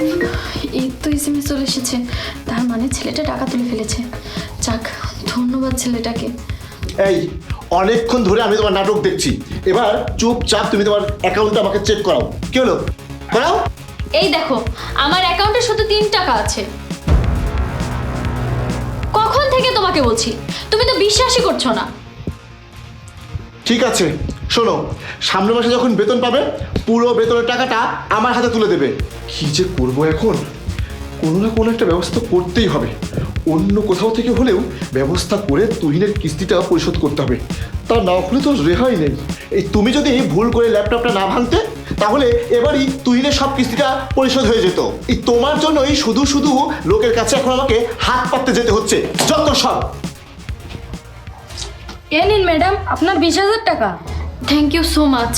এই তো এসএমএস চলে এসেছে, তার মানে ছেলেটা টাকা তুলে ফেলেছে। যাক, ধন্যবাদ ছেলেটাকে। এই অনেকক্ষণ ধরে আমি তোমার নাটক দেখছি, এবার চুপচাপ তুমি তোমার অ্যাকাউন্টটা আমাকে চেক করাও। কি হলো, করাও। এই দেখো, আমার অ্যাকাউন্টে শুধু 3 টাকা আছে। কখন থেকে তোমাকে বলছি, তুমি তো বিশ্বাসই করছো না। ঠিক আছে, শোনো, সামনের মাসে যখন বেতন পাবে পুরো বেতনের টাকাটা আমার হাতে তুলে দেবে। কি যে করবো এখন, কোনো না কোনো একটা ব্যবস্থা করতেই হবে। অন্য কোথাও থেকে হলেও ব্যবস্থা করে তুহিনের কিস্তিটা পরিশোধ করতে হবে, তা না হলে তো রেহাই নেই। এই তুমি যদি ভুল করে ল্যাপটপটা না ভাঙতে, তাহলে এবারই তুহিনের সব কিস্তিটা পরিশোধ হয়ে যেত। এই তোমার জন্যই শুধু শুধু লোকের কাছে এখন আমাকে হাত পাততে যেতে হচ্ছে, যত সব। এ নিন ম্যাডাম, আপনার 20,000 টাকা। Thank you so much.